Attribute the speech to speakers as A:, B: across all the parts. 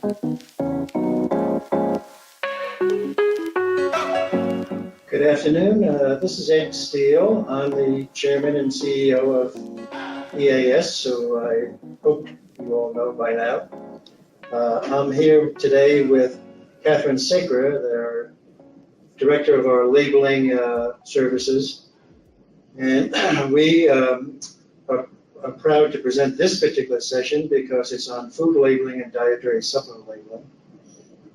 A: Good afternoon. This is Ed Steele. I'm the chairman and CEO of EAS, so I hope you all know by now. I'm here today with Catherine Sacra, our director of our labeling services, and we are proud to present this particular session because it's on food labeling and dietary supplement labeling.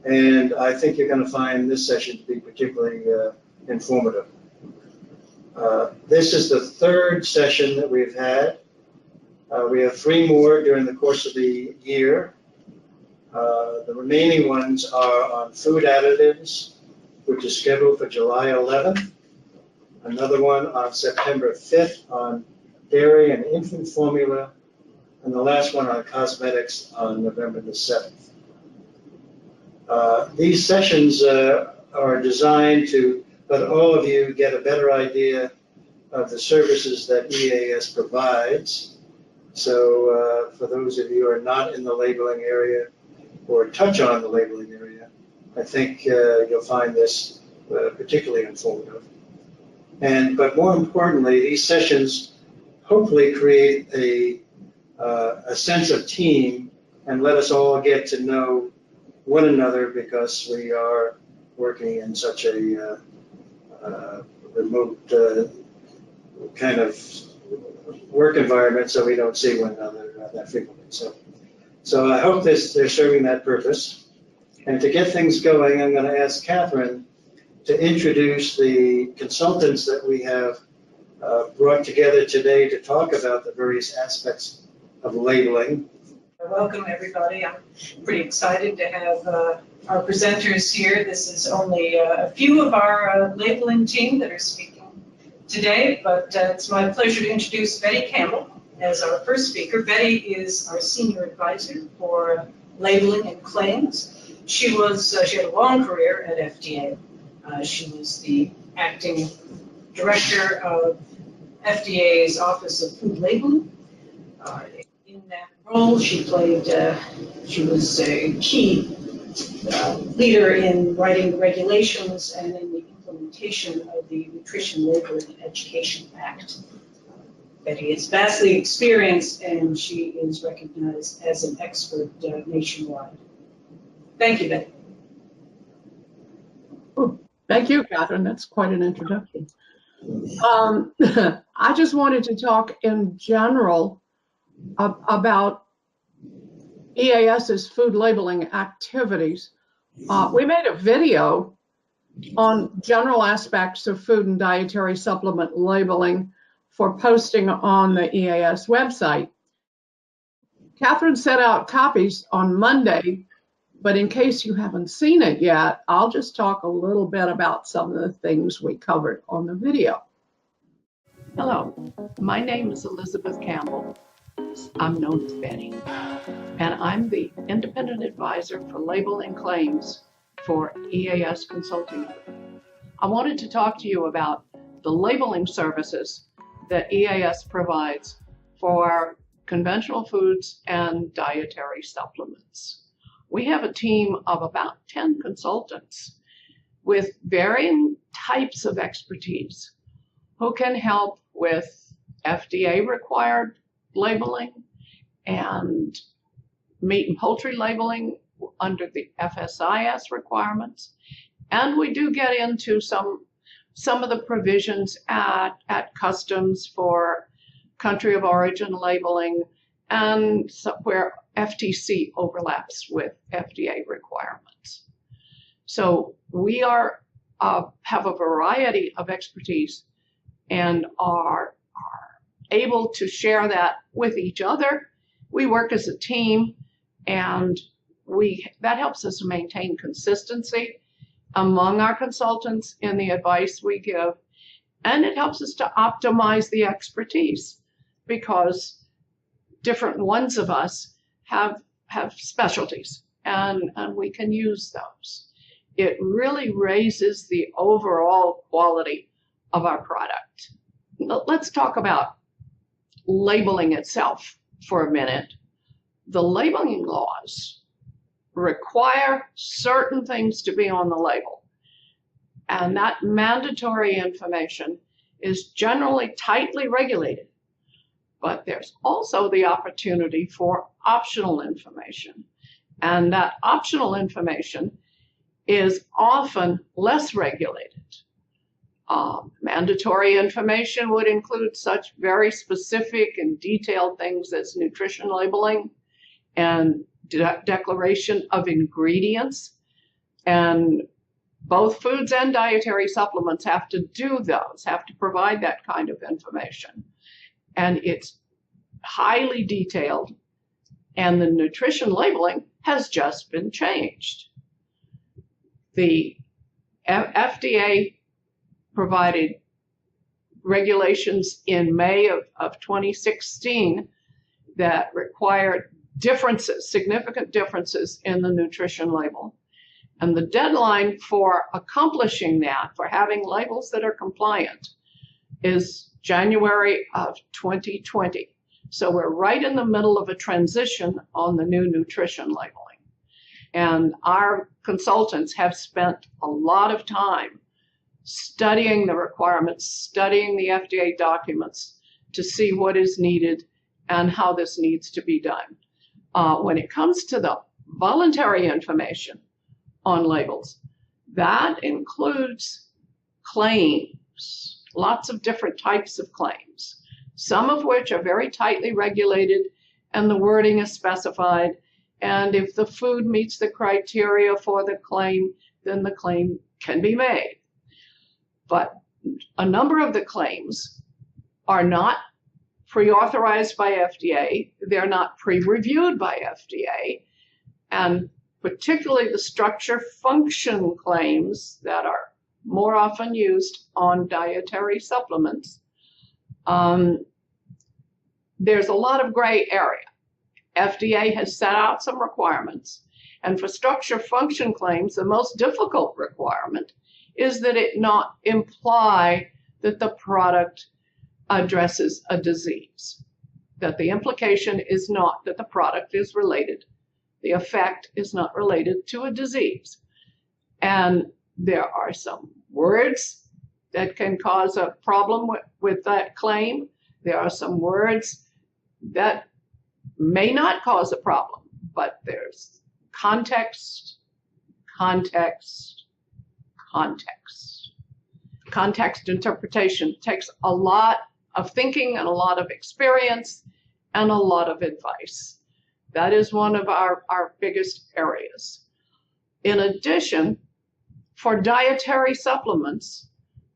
A: And I think you're going to find this session to be particularly informative. This is the third session that we've had. We have 3 more during the course of the year. The remaining ones are on food additives, which is scheduled for July 11th. Another one on September 5th on dairy and infant formula, and the last one on cosmetics on November the 7th. These sessions are designed to let all of you get a better idea of the services that EAS provides. So for those of you who are not in the labeling area or touch on the labeling area, I think you'll find this particularly informative. But more importantly, these sessions hopefully create a sense of team and let us all get to know one another, because we are working in such a remote kind of work environment, so we don't see one another that frequently. So I hope they're serving that purpose. And to get things going, I'm going to ask Catherine to introduce the consultants that we have brought together today to talk about the various aspects of labeling.
B: Welcome, everybody. I'm pretty excited to have our presenters here. This is only a few of our labeling team that are speaking today, but it's my pleasure to introduce Betty Campbell as our first speaker. Betty is our senior advisor for labeling and claims. She had a long career at FDA. She was the acting director of FDA's Office of Food Labeling. In that role, she was a key leader in writing the regulations and in the implementation of the Nutrition Labeling and Education Act. Betty is vastly experienced, and she is recognized as an expert nationwide. Thank you, Betty.
C: Thank you, Catherine. That's quite an introduction. I just wanted to talk in general about EAS's food labeling activities. We made a video on general aspects of food and dietary supplement labeling for posting on the EAS website. Catherine sent out copies on Monday, but in case you haven't seen it yet, I'll just talk a little bit about some of the things we covered on the video. Hello, my name is Elizabeth Campbell. I'm known as Betty, and I'm the independent advisor for label and claims for EAS Consulting. I wanted to talk to you about the labeling services that EAS provides for conventional foods and dietary supplements. We have a team of about 10 consultants with varying types of expertise who can help with FDA required labeling and meat and poultry labeling under the FSIS requirements. And we do get into some of the provisions at customs for country of origin labeling, and where FTC overlaps with FDA requirements. So we have a variety of expertise and are able to share that with each other. We work as a team, and that helps us to maintain consistency among our consultants in the advice we give, and it helps us to optimize the expertise, because different ones of us have specialties, and we can use those. It really raises the overall quality of our product. Let's talk about labeling itself for a minute. The labeling laws require certain things to be on the label. And that mandatory information is generally tightly regulated. But there's also the opportunity for optional information. And that optional information is often less regulated. Mandatory information would include such very specific and detailed things as nutrition labeling and declaration of ingredients. And both foods and dietary supplements have to do those, have to provide that kind of information. And it's highly detailed, and the nutrition labeling has just been changed. The FDA provided regulations in May of 2016 that required differences, significant differences in the nutrition label. And the deadline for accomplishing that, for having labels that are compliant, is January of 2020. So we're right in the middle of a transition on the new nutrition labeling. And our consultants have spent a lot of time studying the requirements, studying the FDA documents to see what is needed and how this needs to be done. When it comes to the voluntary information on labels, that includes claims, lots of different types of claims, some of which are very tightly regulated and the wording is specified. And if the food meets the criteria for the claim, then the claim can be made. But a number of the claims are not pre-authorized by FDA, they're not pre-reviewed by FDA, and particularly the structure function claims that are more often used on dietary supplements. There's a lot of gray area. FDA has set out some requirements, and for structure function claims, the most difficult requirement is that it not imply that the product addresses a disease, that the implication is not that the product is related, the effect is not related to a disease. And there are some words that can cause a problem with that claim. There are some words that may not cause a problem, but there's context, context, context. Context interpretation takes a lot of thinking and a lot of experience and a lot of advice. That is one of our biggest areas. In addition, for dietary supplements,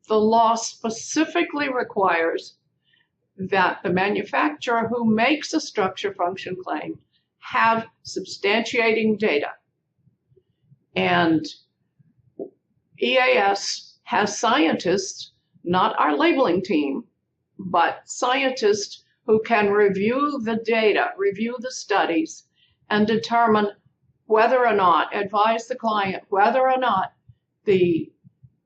C: the law specifically requires that the manufacturer who makes a structure function claim have substantiating data. And EAS has scientists, not our labeling team, but scientists who can review the data, review the studies, and determine whether or not, advise the client whether or not the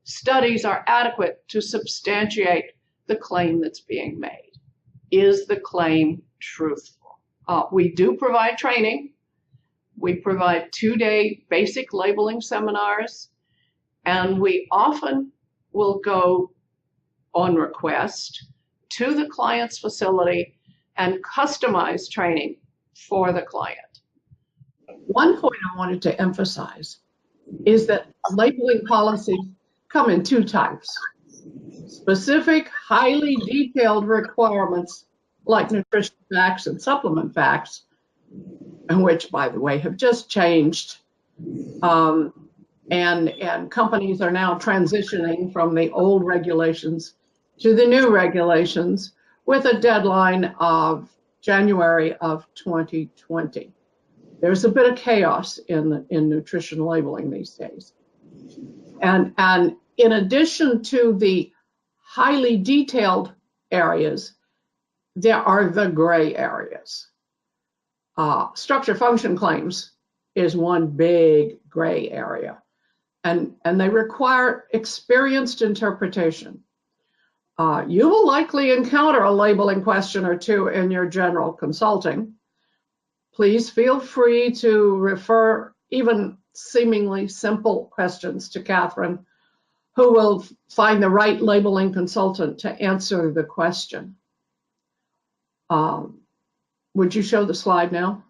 C: studies are adequate to substantiate the claim that's being made. Is the claim truthful? We do provide training. We provide 2-day basic labeling seminars, and we often will go on request to the client's facility and customize training for the client. One point I wanted to emphasize is that labeling policies come in 2 types. Specific, highly detailed requirements like nutrition facts and supplement facts, and which, by the way, have just changed. And companies are now transitioning from the old regulations to the new regulations with a deadline of January of 2020. There's a bit of chaos in nutrition labeling these days. And in addition to the highly detailed areas, there are the gray areas. Structure function claims is one big gray area, and they require experienced interpretation. You will likely encounter a labeling question or two in your general consulting. Please feel free to refer even seemingly simple questions to Catherine, who will find the right labeling consultant to answer the question. Would you show the slide now?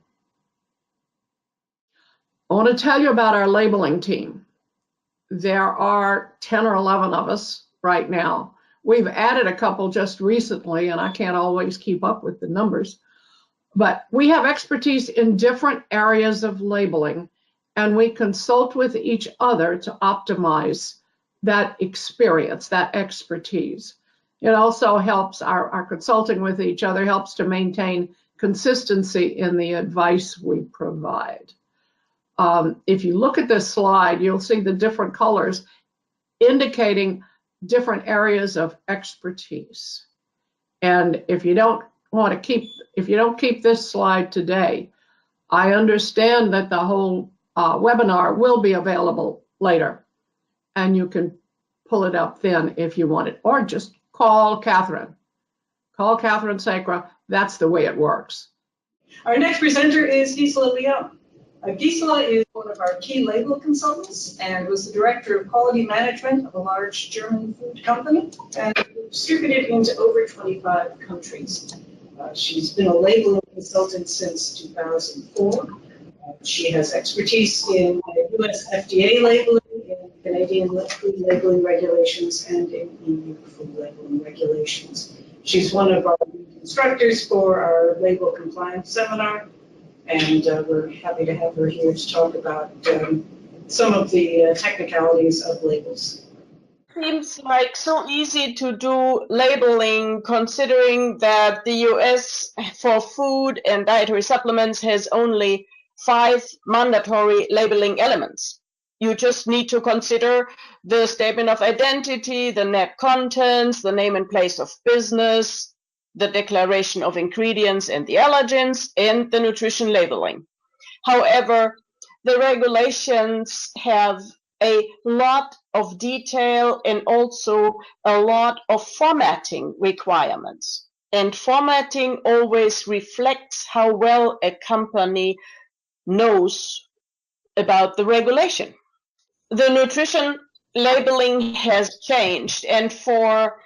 C: I want to tell you about our labeling team. There are 10 or 11 of us right now. We've added a couple just recently, and I can't always keep up with the numbers. But we have expertise in different areas of labeling, and we consult with each other to optimize that experience, that expertise. It also helps, our consulting with each other helps to maintain consistency in the advice we provide. If you look at this slide, you'll see the different colors indicating different areas of expertise. And if you don't keep this slide today, I understand that the whole webinar will be available later, and you can pull it up then if you want it, or just call Catherine. Call Catherine Sacra. That's the way it works.
B: Our next presenter is Gisela Leon. Gisela is one of our key label consultants and was the director of quality management of a large German food company and distributed into over 25 countries. She's been a labeling consultant since 2004. She has expertise in US FDA labeling, in Canadian food labeling regulations, and in EU food labeling regulations. She's one of our instructors for our label compliance seminar, and we're happy to have her here to talk about some of the technicalities of labels.
D: Seems like so easy to do labeling, considering that the US for food and dietary supplements has only 5 mandatory labeling elements. You just need to consider the statement of identity, the net contents, the name and place of business, the declaration of ingredients and the allergens, and the nutrition labeling. However, the regulations have a lot of detail and also a lot of formatting requirements. And formatting always reflects how well a company knows about the regulation. The nutrition labeling has changed, and for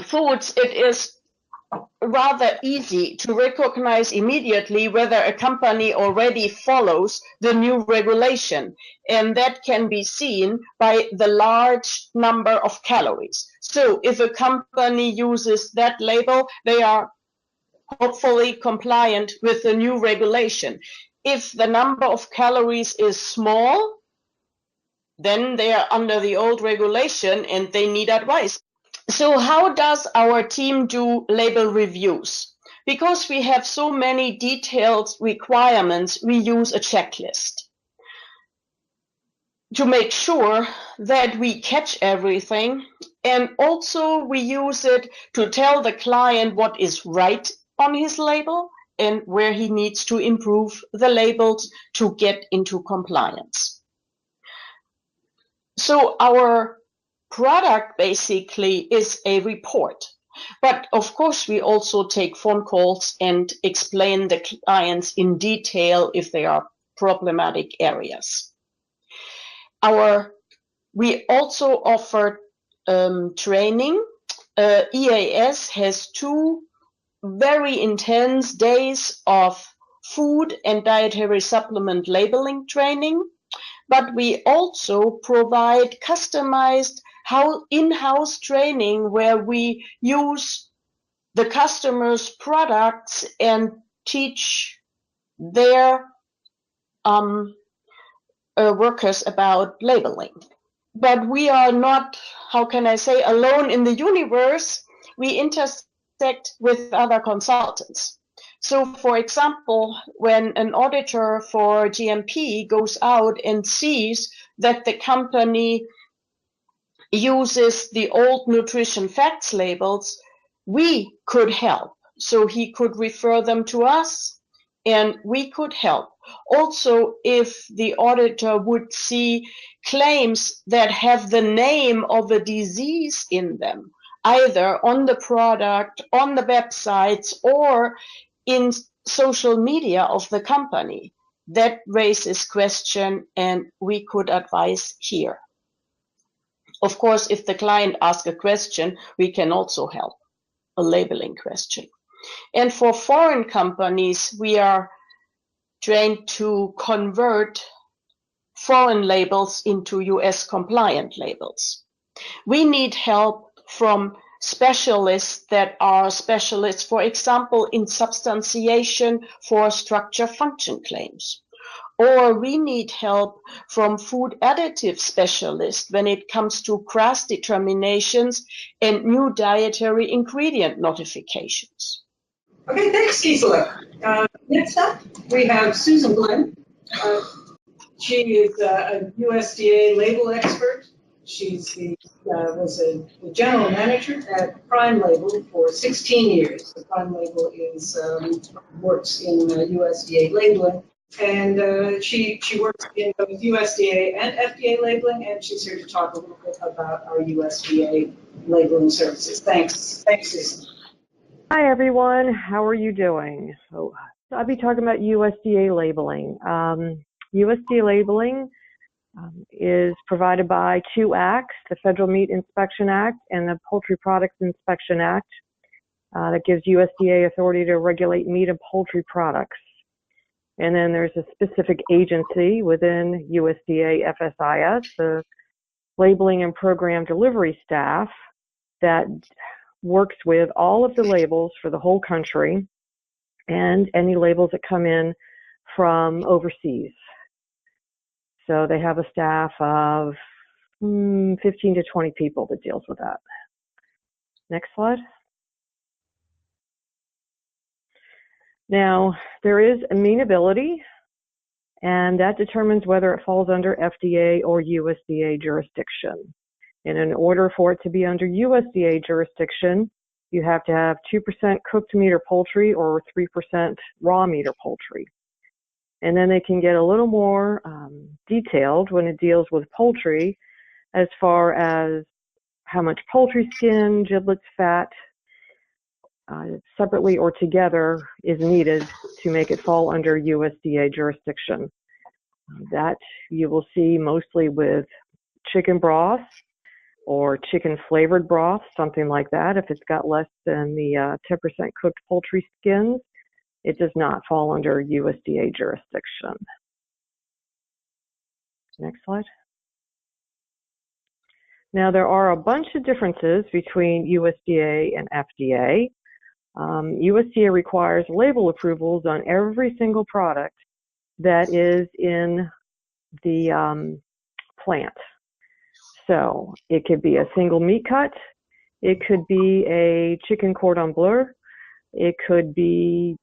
D: foods, it is rather easy to recognize immediately whether a company already follows the new regulation, and that can be seen by the large number of calories. So if a company uses that label, they are hopefully compliant with the new regulation. If the number of calories is small, then they are under the old regulation and they need advice. So how does our team do label reviews? Because we have so many detailed requirements, we use a checklist to make sure that we catch everything. And also we use it to tell the client what is right on his label and where he needs to improve the labels to get into compliance. So our product basically is a report, but of course we also take phone calls and explain the clients in detail if they are problematic areas. We also offer training. EAS has 2 very intense days of food and dietary supplement labeling training, but we also provide customized in-house training where we use the customer's products and teach their workers about labeling. But we are not, how can I say, alone in the universe. We intersect with other consultants. So, for example, when an auditor for GMP goes out and sees that the company uses the old nutrition facts labels, we could help. So he could refer them to us and we could help. Also, if the auditor would see claims that have the name of a disease in them, either on the product, on the websites, or in social media of the company, that raises question, and we could advise here. Of course, if the client asks a question, we can also help, a labeling question. And for foreign companies, we are trained to convert foreign labels into US compliant labels. We need help from specialists that are specialists, for example, in substantiation for structure function claims. Or we need help from food additive specialists when it comes to CRAS determinations and new dietary ingredient notifications.
B: Okay, thanks, Gisela. Next up, we have Susan Glenn. She is a USDA label expert. She's was the general manager at Prime Label for 16 years. The Prime Label is works in USDA labeling, and she works in both USDA and FDA labeling, and she's here to talk a little bit about our USDA labeling services. Thanks, Susan.
E: Hi everyone, how are you doing? So I'll be talking about USDA labeling. USDA labeling is provided by two acts, the Federal Meat Inspection Act and the Poultry Products Inspection Act, that gives USDA authority to regulate meat and poultry products. And then there's a specific agency within USDA FSIS, the Labeling and Program Delivery Staff, that works with all of the labels for the whole country and any labels that come in from overseas. So they have a staff of 15 to 20 people that deals with that. Next slide. Now, there is amenability, and that determines whether it falls under FDA or USDA jurisdiction. And in order for it to be under USDA jurisdiction, you have to have 2% cooked meat or poultry or 3% raw meat or poultry. And then they can get a little more detailed when it deals with poultry, as far as how much poultry skin, giblets, fat, separately or together, is needed to make it fall under USDA jurisdiction. That you will see mostly with chicken broth or chicken flavored broth, something like that. If it's got less than the 10% cooked poultry skins, it does not fall under USDA jurisdiction. Next slide. Now, there are a bunch of differences between USDA and FDA. USDA requires label approvals on every single product that is in the plant. So it could be a single meat cut, it could be a chicken cordon bleu, it could be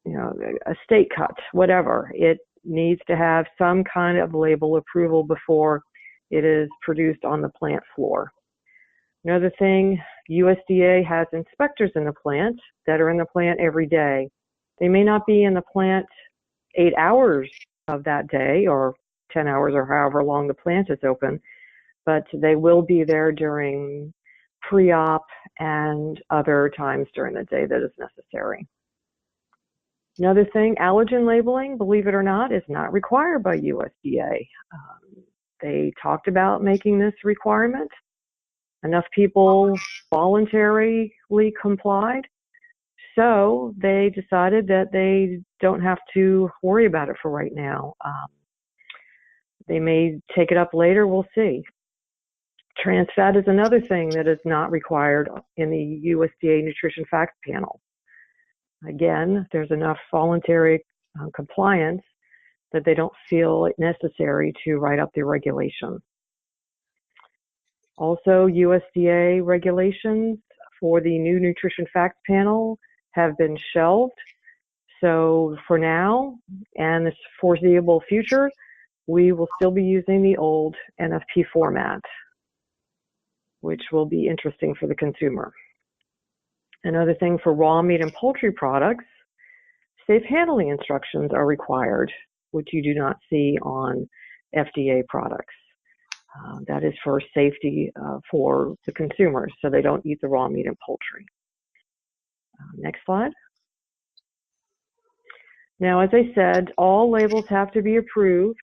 E: a steak cut, whatever. It needs to have some kind of label approval before it is produced on the plant floor. Another thing, USDA has inspectors in the plant that are in the plant every day. They may not be in the plant 8 hours of that day or 10 hours or however long the plant is open, but they will be there during pre-op and other times during the day that is necessary. Another thing, allergen labeling, believe it or not, is not required by USDA. They talked about making this requirement. Enough people voluntarily complied, so they decided that they don't have to worry about it for right now. They may take it up later, we'll see. Trans fat is another thing that is not required in the USDA Nutrition Facts Panel. Again, there's enough voluntary compliance that they don't feel it necessary to write up the regulation. Also, USDA regulations for the new Nutrition Facts Panel have been shelved. So for now and the foreseeable future, we will still be using the old NFP format, which will be interesting for the consumer. Another thing, for raw meat and poultry products, safe handling instructions are required, which you do not see on FDA products. That is for safety for the consumers, so they don't eat the raw meat and poultry. Next slide. Now, as I said, all labels have to be approved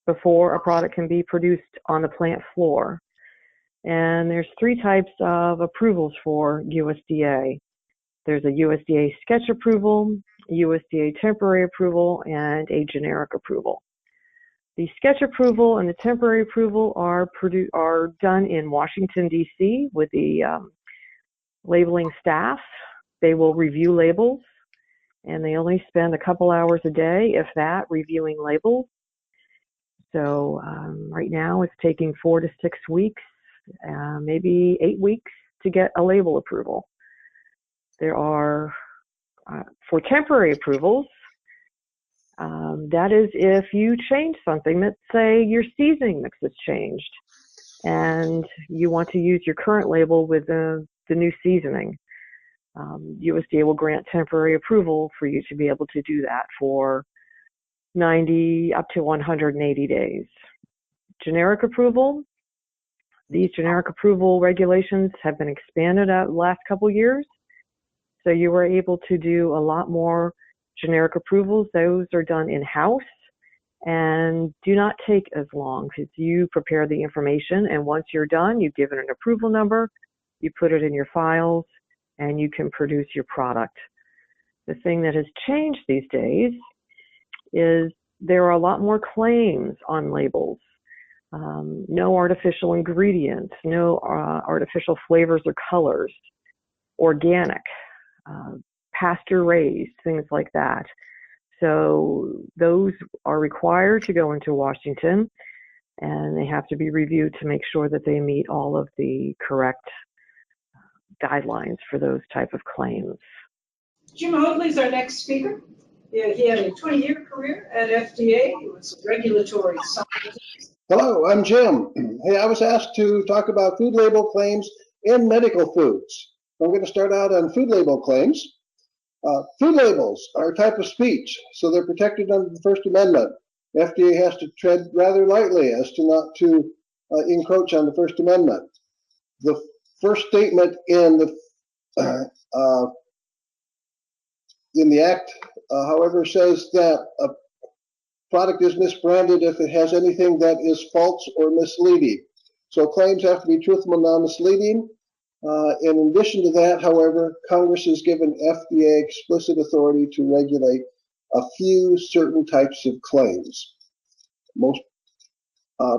E: before a product can be produced on the plant floor. And there's 3 types of approvals for USDA. There's a USDA sketch approval, USDA temporary approval, and a generic approval. The sketch approval and the temporary approval are done in Washington, D.C. with the labeling staff. They will review labels, and they only spend a couple hours a day, if that, reviewing labels. So right now it's taking 4 to 6 weeks, maybe 8 weeks to get a label approval. There are, for temporary approvals, that is if you change something. Let's say your seasoning mix has changed and you want to use your current label with the new seasoning. USDA will grant temporary approval for you to be able to do that for 90 up to 180 days. Generic approval. These generic approval regulations have been expanded out the last couple years. So you were able to do a lot more generic approvals. Those are done in-house and do not take as long because you prepare the information, and once you're done, you give it an approval number, you put it in your files, and you can produce your product. The thing that has changed these days is there are a lot more claims on labels. No artificial ingredients, no artificial flavors or colors, organic, pasture raised, things like that. So those are required to go into Washington, and they have to be reviewed to make sure that they meet all of the correct guidelines for those type of claims.
B: Jim Hoadley's our next speaker. Yeah, he had a 20-year career at FDA. He was a regulatory scientist.
F: Hello, I'm Jim. Hey, I was asked to talk about food label claims in medical foods. I'm going to start out on food label claims. Food labels are a type of speech, so they're protected under the First Amendment. FDA has to tread rather lightly as to not to encroach on the First Amendment. The first statement in the Act, however, says that a product is misbranded if it has anything that is false or misleading. So claims have to be truthful and non-misleading. In addition to that, however, Congress has given FDA explicit authority to regulate a few certain types of claims. Most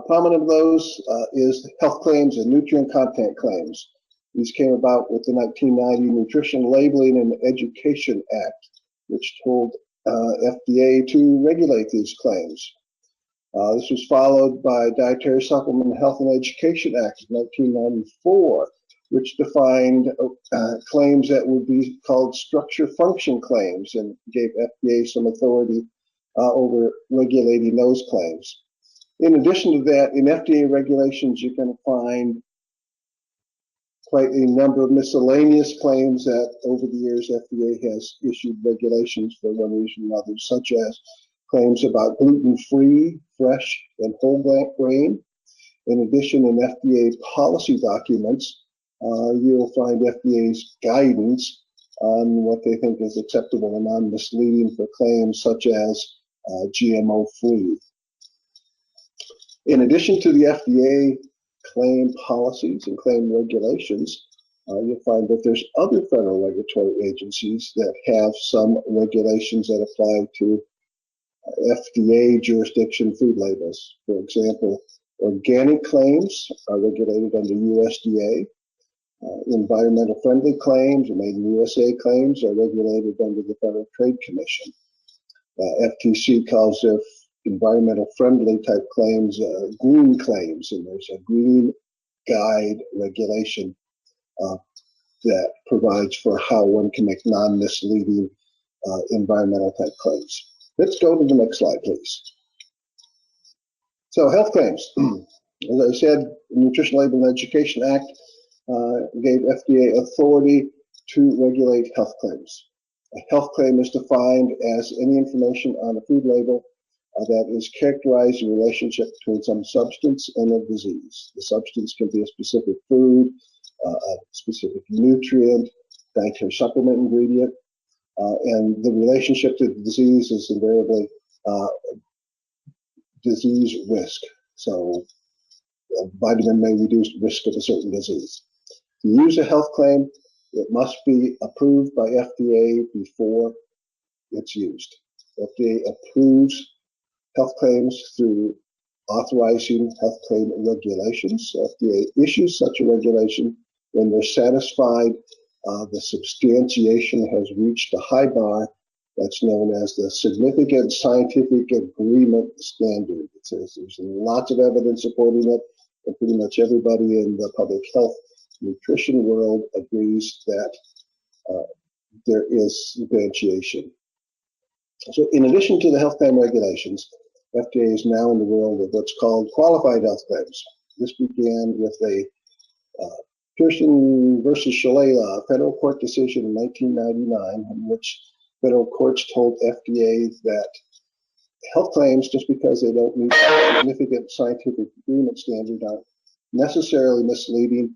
F: prominent of those is health claims and nutrient content claims. These came about with the 1990 Nutrition Labeling and Education Act, which told FDA to regulate these claims. This was followed by Dietary Supplement Health and Education Act of 1994, which defined claims that would be called structure function claims and gave FDA some authority over regulating those claims. In addition to that, in FDA regulations, you're going to find quite a number of miscellaneous claims that over the years FDA has issued regulations for one reason or another, such as claims about gluten-free, fresh, and whole grain. In addition, in FDA policy documents, you'll find FDA's guidance on what they think is acceptable and non-misleading for claims such as GMO-free. In addition to the FDA claim policies and claim regulations, you'll find that there's other federal regulatory agencies that have some regulations that apply to FDA jurisdiction food labels. For example, organic claims are regulated under USDA. Environmental friendly claims or made in USA claims are regulated under the Federal Trade Commission. FTC calls their environmental friendly type claims green claims, and there's a green guide regulation that provides for how one can make non-misleading environmental type claims. Let's go to the next slide, please. So health claims. As I said, the Nutrition Label and Education Act gave FDA authority to regulate health claims. A health claim is defined as any information on a food label that is characterized in relationship between some substance and a disease. The substance can be a specific food, a specific nutrient, dietary supplement ingredient. and the relationship to the disease is invariably disease risk. So a vitamin may reduce risk of a certain disease. To use a health claim, it must be approved by FDA before it's used. FDA approves health claims through authorizing health claim regulations. FDA issues such a regulation when they're satisfied the substantiation has reached a high bar that's known as the significant scientific agreement standard. It says there's lots of evidence supporting it, and pretty much everybody in the public health nutrition world agrees that there is substantiation. So in addition to the health claim regulations, FDA is now in the world of what's called qualified health claims. This began with a Pearson versus Shalala federal court decision in 1999, in which federal courts told FDA that health claims, just because they don't meet a significant scientific agreement standard, aren't necessarily misleading.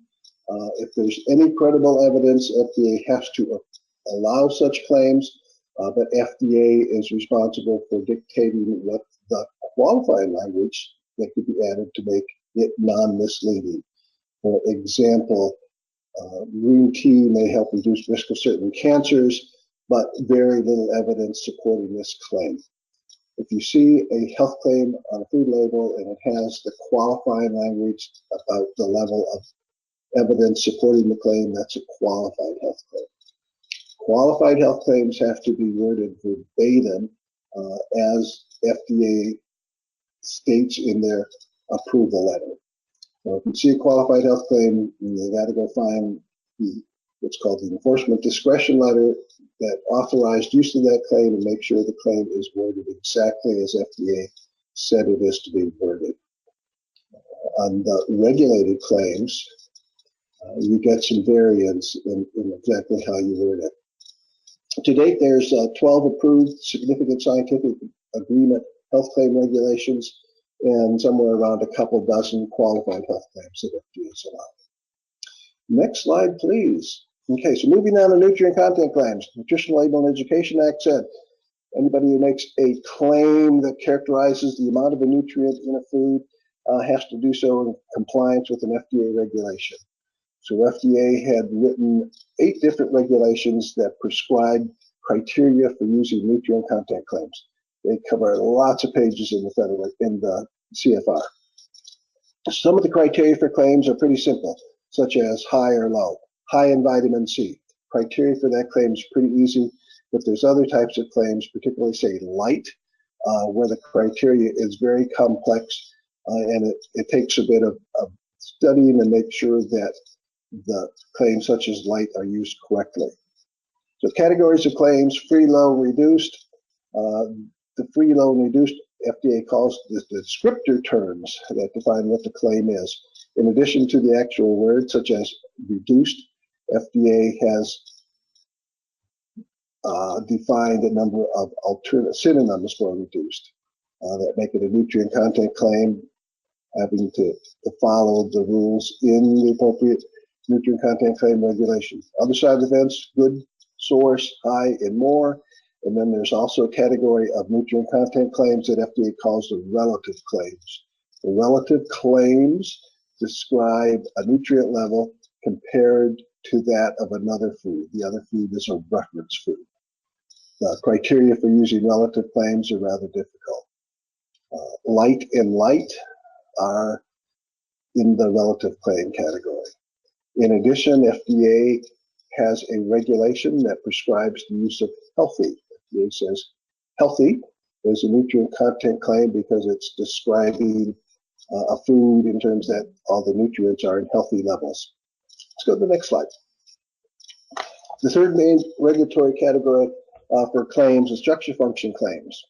F: If there's any credible evidence, FDA has to allow such claims, but FDA is responsible for dictating what the qualified language that could be added to make it non-misleading. For example, green tea may help reduce risk of certain cancers, but very little evidence supporting this claim. If you see a health claim on a food label and it has the qualifying language about the level of evidence supporting the claim, that's a qualified health claim. Qualified health claims have to be worded verbatim as FDA states in their approval letter. So if you see a qualified health claim, you got to go find what's called the enforcement discretion letter that authorized use of that claim and make sure the claim is worded exactly as FDA said it is to be worded. On the regulated claims, you get some variance in exactly how you word it. To date, there's 12 approved significant scientific agreement health claim regulations and somewhere around a couple dozen qualified health claims that FDA has allowed. Next slide, please. Okay, so moving on to nutrient content claims. Nutrition Label and Education Act said anybody who makes a claim that characterizes the amount of a nutrient in a food has to do so in compliance with an FDA regulation. So FDA had written 8 different regulations that prescribe criteria for using nutrient content claims. They cover lots of pages in the CFR. Some of the criteria for claims are pretty simple, such as high or low. High in vitamin C. Criteria for that claim is pretty easy, but there's other types of claims, particularly say light, where the criteria is very complex, and it takes a bit of studying to make sure that the claims such as light are used correctly. So categories of claims: free, low, reduced. The free, low, and reduced, FDA calls the descriptor terms that define what the claim is. In addition to the actual words such as reduced, FDA has defined a number of alternate synonyms for reduced that make it a nutrient content claim, having to follow the rules in the appropriate nutrient content claim regulation. Other side of the fence: good, source, high, and more. And then there's also a category of nutrient content claims that FDA calls the relative claims. The relative claims describe a nutrient level compared to that of another food. The other food is a reference food. The criteria for using relative claims are rather difficult. Light and light are in the relative claim category. In addition, FDA has a regulation that prescribes the use of healthy. FDA says healthy is a nutrient content claim because it's describing a food in terms that all the nutrients are in healthy levels. Let's go to the next slide. The third main regulatory category for claims is structure function claims.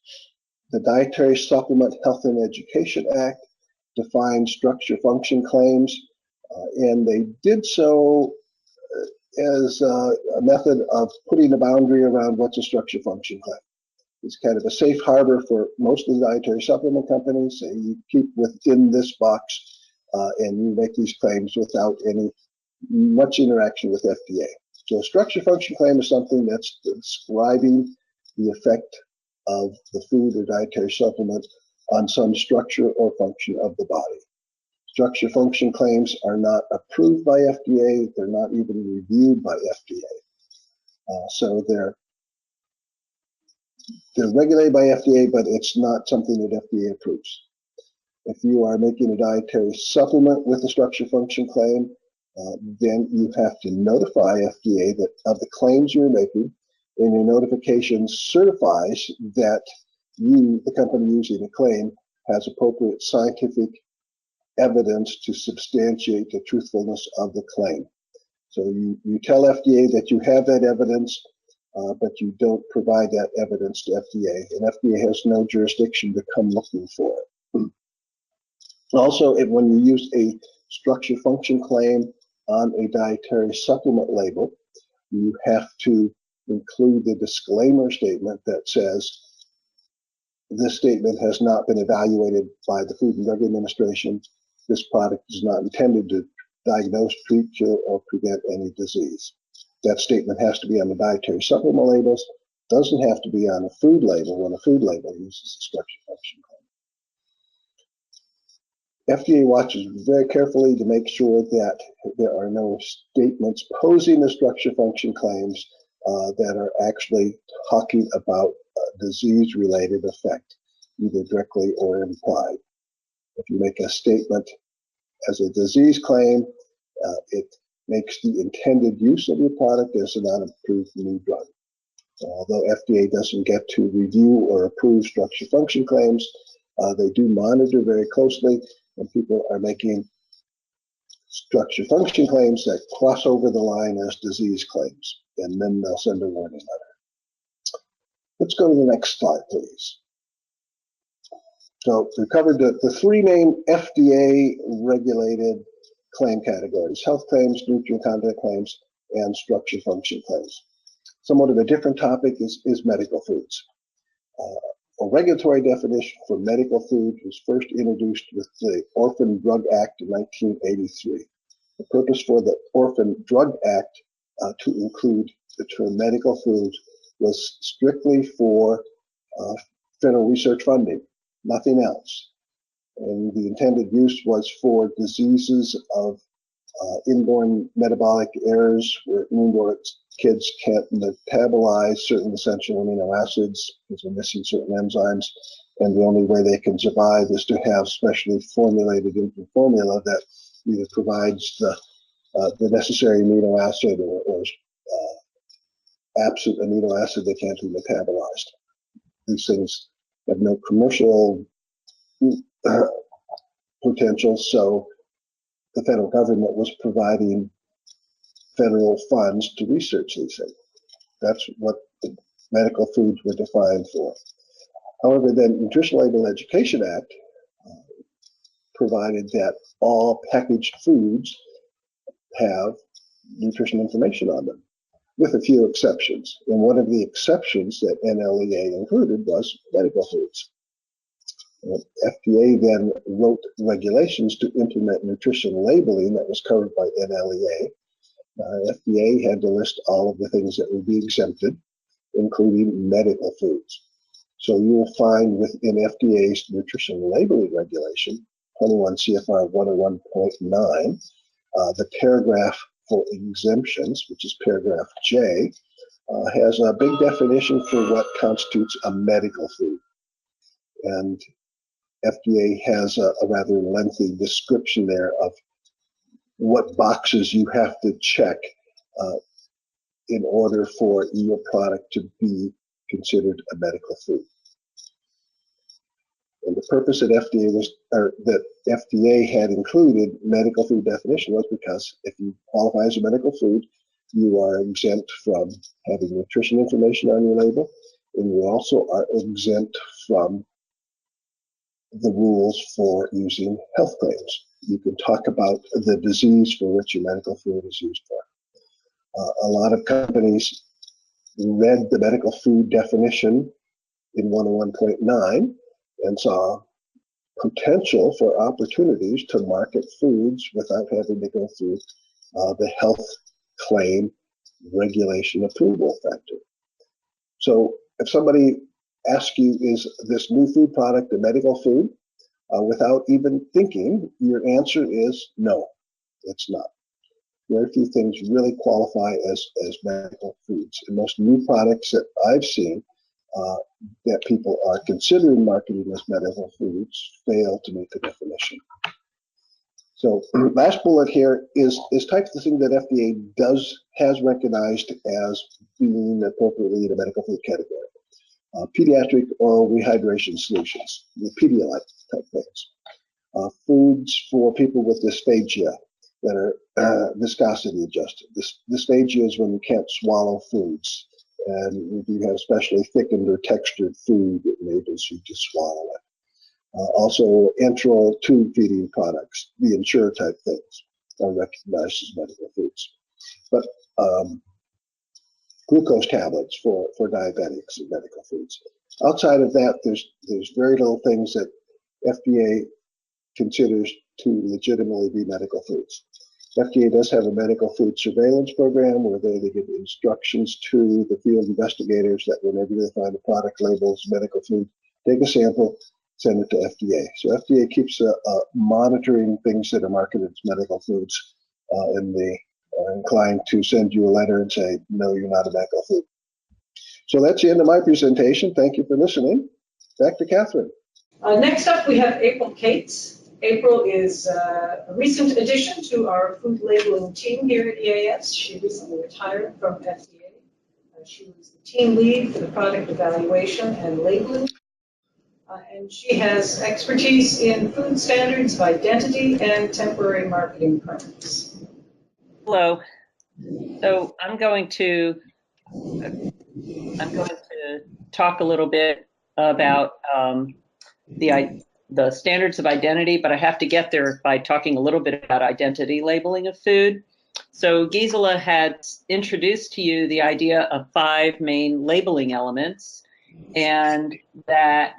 F: The Dietary Supplement Health and Education Act defines structure function claims, and they did so as a method of putting a boundary around what's a structure function claim. It's kind of a safe harbor for most of the dietary supplement companies. So you keep within this box and you make these claims without any much interaction with FDA. So a structure function claim is something that's describing the effect of the food or dietary supplement on some structure or function of the body. Structure function claims are not approved by FDA. They're not even reviewed by FDA. So they're regulated by FDA, but it's not something that FDA approves. If you are making a dietary supplement with a structure function claim, then you have to notify FDA that of the claims you're making, and your notification certifies that you, the company using the claim, has appropriate scientific evidence to substantiate the truthfulness of the claim. So you tell FDA that you have that evidence, but you don't provide that evidence to FDA, and FDA has no jurisdiction to come looking for it. Also, when you use a structure function claim on a dietary supplement label, you have to include the disclaimer statement that says, this statement has not been evaluated by the Food and Drug Administration. This product is not intended to diagnose, treat, cure, or prevent any disease. That statement has to be on the dietary supplement labels. Doesn't have to be on a food label when a food label uses the structure function claim. FDA watches very carefully to make sure that there are no statements posing the structure function claims that are actually talking about disease-related effect, either directly or implied. If you make a statement as a disease claim, it makes the intended use of your product as an unapproved new drug. Although FDA doesn't get to review or approve structure function claims, they do monitor very closely when people are making structure function claims that cross over the line as disease claims, and then they'll send a warning letter. Let's go to the next slide, please. So we covered the three main FDA-regulated claim categories: health claims, nutrient content claims, and structure function claims. Somewhat of a different topic is medical foods. A regulatory definition for medical food was first introduced with the Orphan Drug Act of 1983. The purpose for the Orphan Drug Act to include the term medical foods was strictly for federal research funding, nothing else. And the intended use was for diseases of inborn metabolic errors, where newborn kids can't metabolize certain essential amino acids because they're missing certain enzymes, and the only way they can survive is to have specially formulated infant formula that either provides the necessary amino acid or absent amino acid that can't be metabolized. These things have no commercial potential, so the federal government was providing federal funds to research these things. That's what the medical foods were defined for. However, the Nutrition Label Education Act provided that all packaged foods have nutrition information on them, with a few exceptions. And one of the exceptions that NLEA included was medical foods. FDA then wrote regulations to implement nutrition labeling that was covered by NLEA. FDA had to list all of the things that would be exempted, including medical foods. So you will find within FDA's nutrition labeling regulation, 21 CFR 101.9, the paragraph for exemptions, which is paragraph J, has a big definition for what constitutes a medical food. And FDA has a rather lengthy description there of what boxes you have to check in order for your product to be considered a medical food. And the purpose that FDA had included medical food definition was because if you qualify as a medical food, you are exempt from having nutrition information on your label, and you also are exempt from the rules for using health claims. You can talk about the disease for which your medical food is used for. A lot of companies read the medical food definition in 101.9 and saw potential for opportunities to market foods without having to go through the health claim regulation approval factor. So if somebody asks you, is this new food product a medical food? Without even thinking, your answer is no, it's not. Very few things really qualify as medical foods. And most new products that I've seen that people are considering marketing as medical foods fail to meet the definition. So last bullet here is types of thing that FDA has recognized as being appropriately in a medical food category. Pediatric oral rehydration solutions, the Pedialyte type things. Foods for people with dysphagia that are viscosity adjusted. Dysphagia is when you can't swallow foods, and if you have especially thickened or textured food, it enables you to swallow it. Also, enteral tube feeding products, the Ensure type things, are recognized as medical foods. But glucose tablets for diabetics are medical foods. Outside of that, there's very little things that FDA considers to legitimately be medical foods. FDA does have a medical food surveillance program where they give instructions to the field investigators that whenever they find a product labels medical food, take a sample, send it to FDA. So FDA keeps monitoring things that are marketed as medical foods, and they are inclined to send you a letter and say, no, you're not a medical food. So that's the end of my presentation. Thank you for listening. Back to Catherine.
B: Next up, we have April Cates. April is a recent addition to our food labeling team here at EAS. She recently retired from FDA. She was the team lead for the product evaluation and labeling. And she has expertise in food standards of identity and temporary marketing permits.
G: Hello. So I'm going to talk a little bit about the standards of identity, but I have to get there by talking a little bit about identity labeling of food. So Gisela had introduced to you the idea of 5 main labeling elements, and that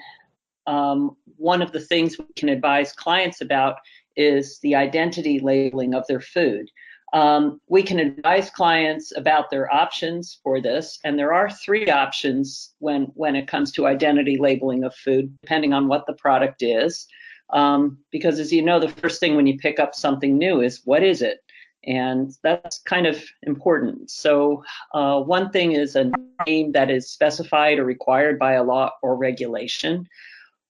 G: one of the things we can advise clients about is the identity labeling of their food. We can advise clients about their options for this, and there are 3 options when it comes to identity labeling of food, depending on what the product is. Because as you know, the first thing when you pick up something new is, what is it? And that's kind of important. So one thing is a name that is specified or required by a law or regulation,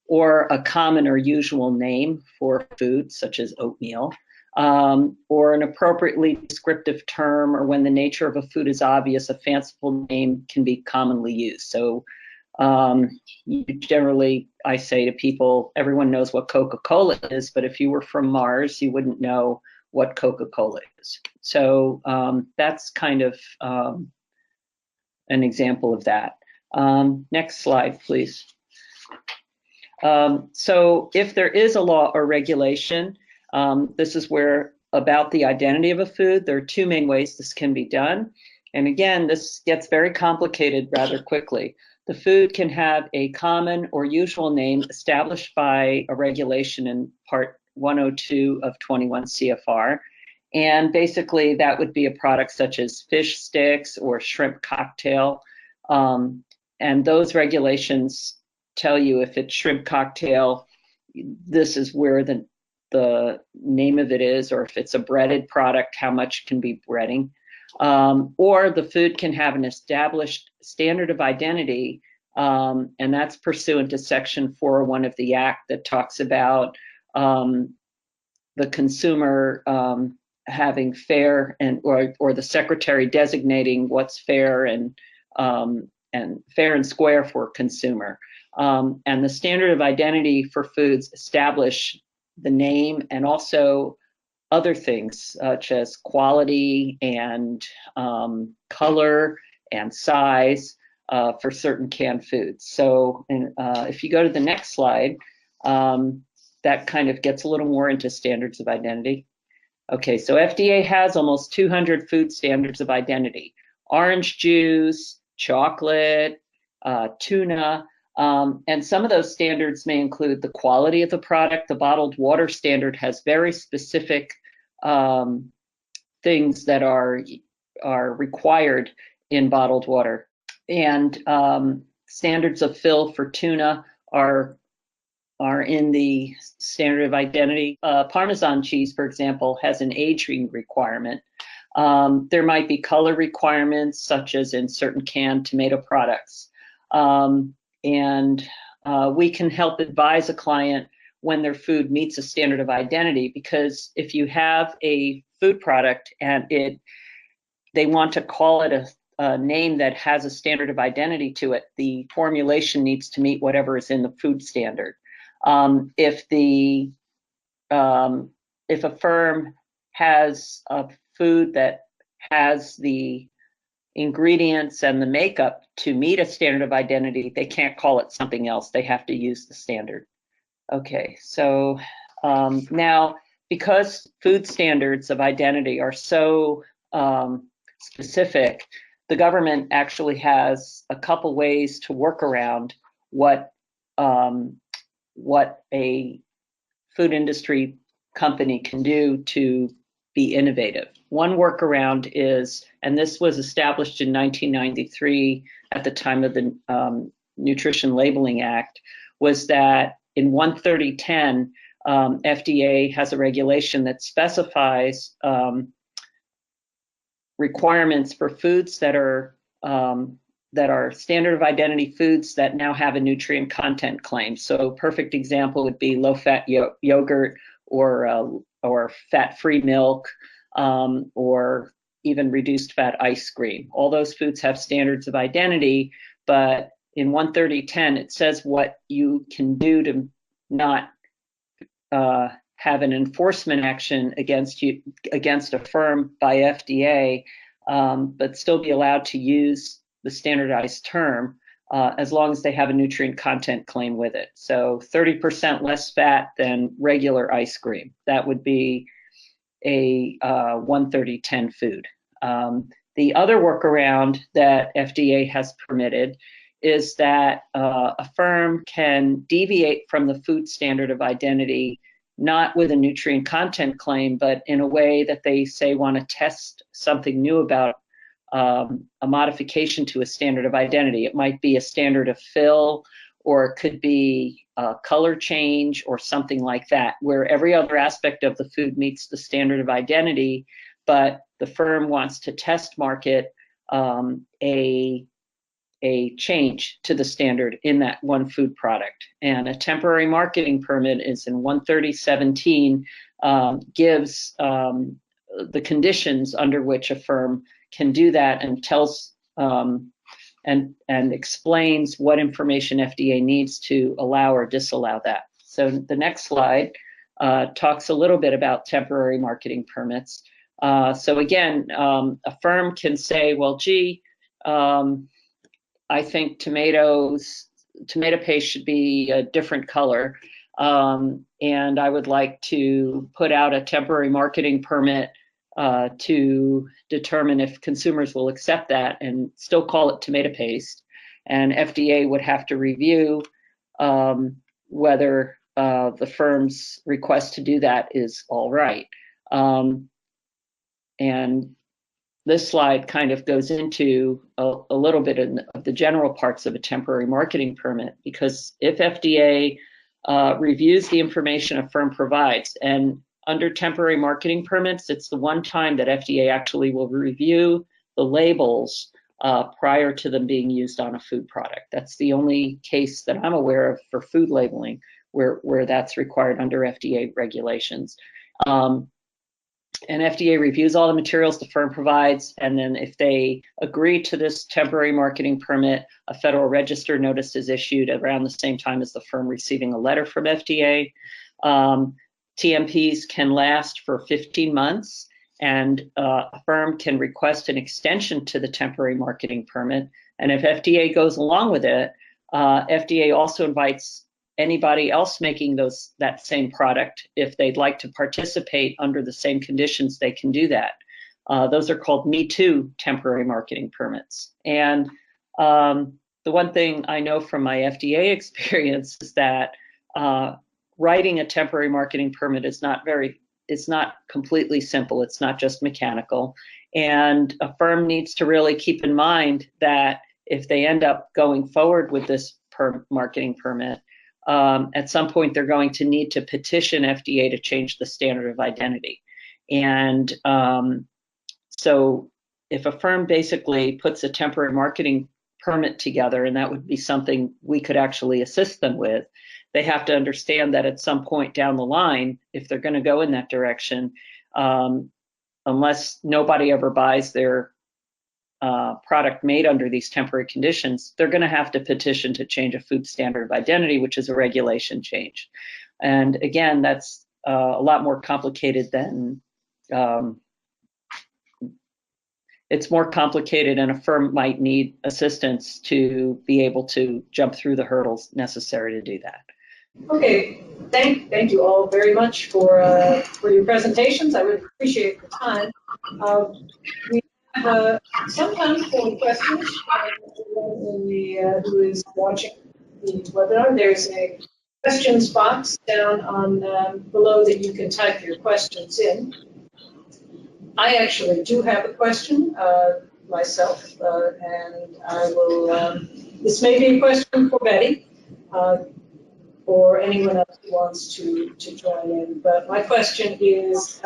G: or a common or usual name for food, such as oatmeal. Or an appropriately descriptive term, or when the nature of a food is obvious, a fanciful name can be commonly used. So generally, I say to people, everyone knows what Coca-Cola is, but if you were from Mars, you wouldn't know what Coca-Cola is. So that's kind of an example of that. Next slide, please. So if there is a law or regulation, this is where about the identity of a food, there are 2 main ways this can be done. And again, this gets very complicated rather quickly. The food can have a common or usual name established by a regulation in Part 102 of 21 CFR. And basically that would be a product such as fish sticks or shrimp cocktail. And those regulations tell you if it's shrimp cocktail, this is where the name of it is, or if it's a breaded product, how much can be breading. Or the food can have an established standard of identity, and that's pursuant to Section 401 of the Act that talks about the consumer having fair and or the secretary designating what's fair and fair and square for consumer. And the standard of identity for foods establish the name and also other things such as quality and color and size for certain canned foods. So if you go to the next slide, that kind of gets a little more into standards of identity. Okay, so FDA has almost 200 food standards of identity. Orange juice, chocolate, tuna, and some of those standards may include the quality of the product. The bottled water standard has very specific things that are are required in bottled water. And standards of fill for tuna are in the standard of identity. Parmesan cheese, for example, has an aging requirement. There might be color requirements, such as in certain canned tomato products. And we can help advise a client when their food meets a standard of identity, because if you have a food product and they want to call it a name that has a standard of identity to it, the formulation needs to meet whatever is in the food standard. If a firm has a food that has the ingredients and the makeup to meet a standard of identity, they can't call it something else. They have to use the standard. Okay, so now, because food standards of identity are so specific, the government actually has a couple ways to work around what a food industry company can do to be innovative. One workaround is, and this was established in 1993 at the time of the Nutrition Labeling Act, was that in 13010, FDA has a regulation that specifies requirements for foods that are standard of identity foods that now have a nutrient content claim. So a perfect example would be low-fat yogurt or fat-free milk, or even reduced-fat ice cream. All those foods have standards of identity, but in 13010, it says what you can do to not have an enforcement action against a firm by FDA, but still be allowed to use the standardized term as long as they have a nutrient content claim with it. So 30% less fat than regular ice cream. That would be a 13010 food. The other workaround that FDA has permitted is that a firm can deviate from the food standard of identity, not with a nutrient content claim, but in a way that they say want to test something new about a modification to a standard of identity. It might be a standard of fill, or it could be a color change or something like that, where every other aspect of the food meets the standard of identity, but the firm wants to test market a change to the standard in that one food product. And a temporary marketing permit is in 13017, gives the conditions under which a firm can do that, and tells and explains what information FDA needs to allow or disallow that. So the next slide talks a little bit about temporary marketing permits. So again, a firm can say, well, gee, I think tomato paste should be a different color, and I would like to put out a temporary marketing permit to determine if consumers will accept that and still call it tomato paste. And FDA would have to review whether the firm's request to do that is all right. And this slide kind of goes into a little bit of the general parts of a temporary marketing permit, because if FDA reviews the information a firm provides, and under temporary marketing permits, it's the one time that FDA actually will review the labels prior to them being used on a food product. That's the only case that I'm aware of for food labeling where that's required under FDA regulations. And FDA reviews all the materials the firm provides, and then if they agree to this temporary marketing permit, a Federal Register notice is issued around the same time as the firm receiving a letter from FDA. TMPs can last for 15 months, and a firm can request an extension to the temporary marketing permit. And if FDA goes along with it, FDA also invites anybody else making that same product, if they'd like to participate under the same conditions, they can do that. Those are called Me Too temporary marketing permits. And the one thing I know from my FDA experience is that writing a temporary marketing permit is not completely simple. It's not just mechanical. And a firm needs to really keep in mind that if they end up going forward with this marketing permit, at some point they're going to need to petition FDA to change the standard of identity. And so if a firm basically puts a temporary marketing permit together, and that would be something we could actually assist them with, they have to understand that at some point down the line, if they're going to go in that direction, unless nobody ever buys their product made under these temporary conditions, they're going to have to petition to change a food standard of identity, which is a regulation change. And again, that's a lot more complicated than, it's more complicated, and a firm might need assistance to be able to jump through the hurdles necessary to do that.
B: Okay, thank you all very much for your presentations. I really appreciate the time. We have some time for questions who is watching the webinar. There's a questions box down on below that you can type your questions in. I actually do have a question myself, and I will. This may be a question for Betty. Or anyone else who wants to join in. But my question is,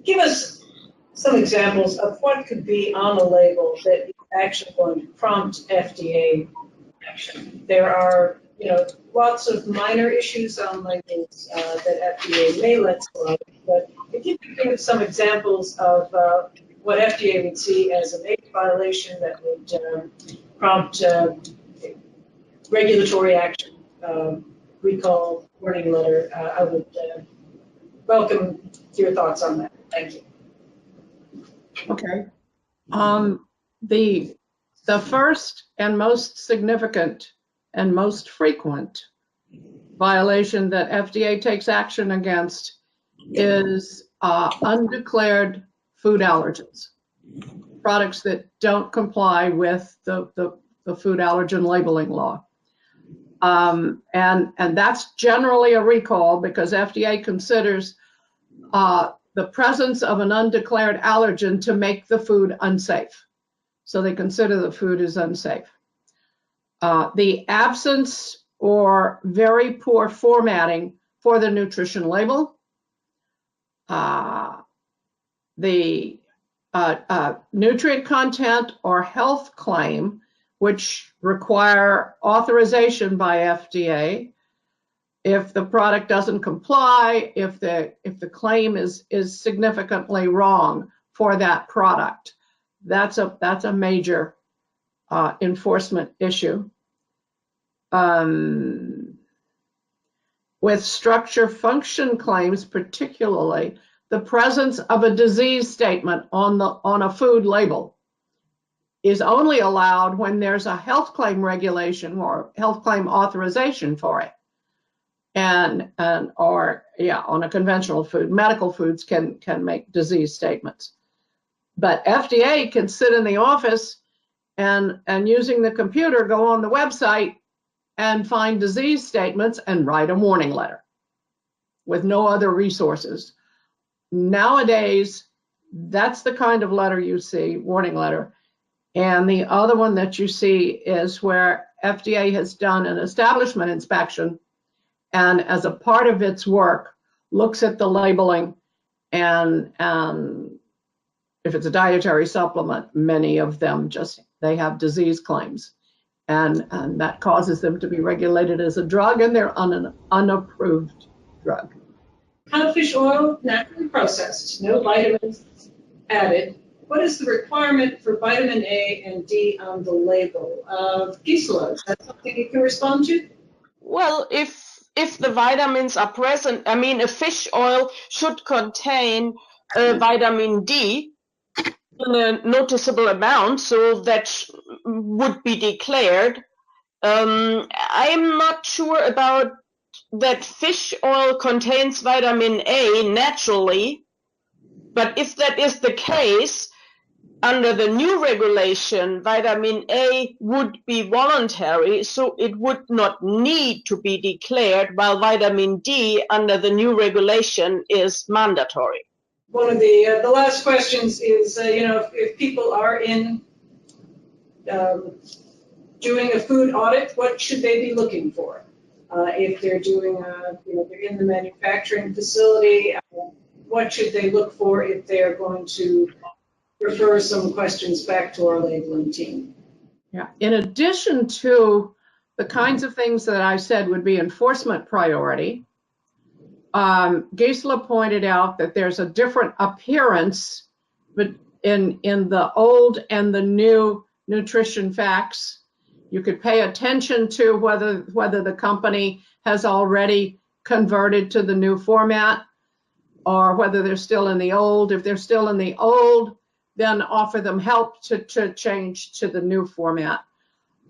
B: give us some examples of what could be on a label that is actually going to prompt FDA action. There are, lots of minor issues on labels that FDA may let slide, but if you could give some examples of what FDA would see as a major violation that would prompt regulatory action. Recall, warning letter, I would welcome your thoughts on that. Thank you.
C: Okay. The first and most significant and most frequent violation that FDA takes action against is undeclared food allergens, products that don't comply with the food allergen labeling law. And that's generally a recall because FDA considers the presence of an undeclared allergen to make the food unsafe. So they consider the food is unsafe. The absence or very poor formatting for the nutrition label, the nutrient content or health claim, which require authorization by FDA. If the product doesn't comply, if the claim is significantly wrong for that product, that's a major enforcement issue. With structure function claims, particularly, the presence of a disease statement on a food label is only allowed when there's a health claim regulation or health claim authorization for it. On a conventional food, medical foods can make disease statements. But FDA can sit in the office and using the computer, go on the website and find disease statements and write a warning letter with no other resources. Nowadays, that's the kind of letter you see, warning letter. And the other one that you see is where FDA has done an establishment inspection and as a part of its work looks at the labeling and if it's a dietary supplement, many of them they have disease claims and that causes them to be regulated as a drug and they're an unapproved drug.
B: Codfish oil, naturally processed, no vitamins added. What is the requirement for vitamin A and D on the label? Gisela, is that something you can respond to?
D: Well, if the vitamins are present, I mean, a fish oil should contain vitamin D in a noticeable amount, so that would be declared. I'm not sure about that fish oil contains vitamin A naturally, but if that is the case, under the new regulation, vitamin A would be voluntary, so it would not need to be declared, while vitamin D under the new regulation is mandatory.
B: one of the last questions is, if people are in doing a food audit, what should they be looking for? If they're doing, they're in the manufacturing facility, what should they look for if they're going to refer some questions back to our labeling team?
C: Yeah. In addition to the kinds of things that I said would be enforcement priority, Gisela pointed out that there's a different appearance in the old and the new nutrition facts. You could pay attention to whether the company has already converted to the new format or whether they're still in the old. If they're still in the old, then offer them help to change to the new format.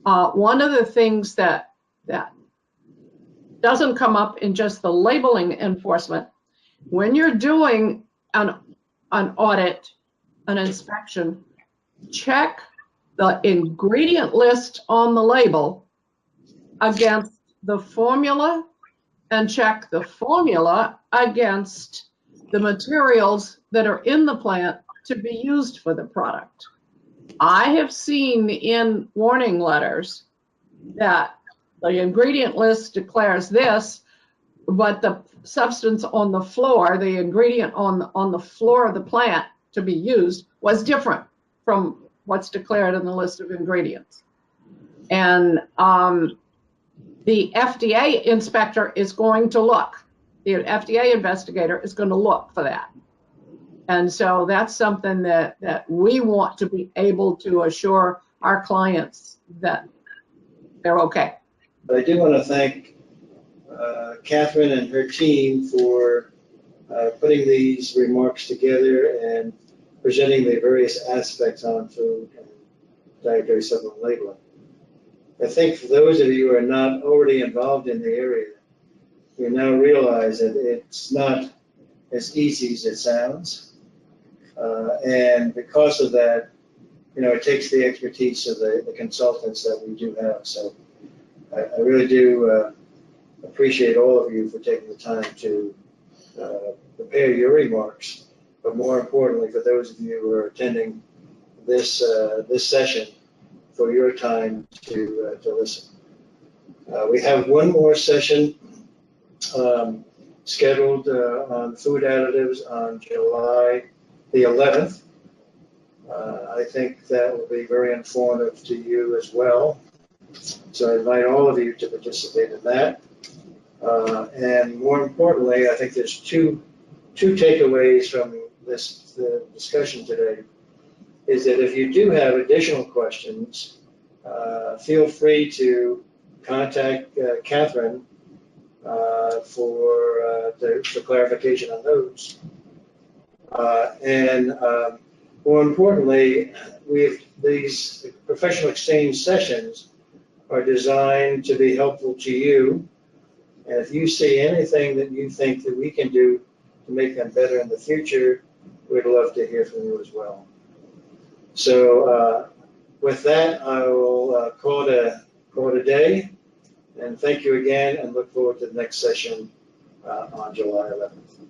C: One of the things that doesn't come up in just the labeling enforcement, when you're doing an audit, an inspection, check the ingredient list on the label against the formula and check the formula against the materials that are in the plant to be used for the product. I have seen in warning letters that the ingredient list declares this, but the substance on the floor, the ingredient on the floor of the plant to be used was different from what's declared in the list of ingredients. And the FDA inspector is going to look, the FDA investigator is going to look for that. And so that's something that we want to be able to assure our clients that they're okay.
A: But I do want to thank Catherine and her team for putting these remarks together and presenting the various aspects on food and dietary supplement labeling. I think for those of you who are not already involved in the area, you now realize that it's not as easy as it sounds. And because of that, it takes the expertise of the consultants that we do have. So I really do appreciate all of you for taking the time to prepare your remarks, but more importantly, for those of you who are attending this session, for your time to listen. We have one more session scheduled on food additives on July the 11th. I think that will be very informative to you as well. So I invite all of you to participate in that. And more importantly, I think there's two takeaways from this discussion today, is that if you do have additional questions, feel free to contact Catherine for clarification on those. And more importantly, these professional exchange sessions are designed to be helpful to you. And if you see anything that you think that we can do to make them better in the future, we'd love to hear from you as well. So with that, I will call it a day. And thank you again, and look forward to the next session on July 11th.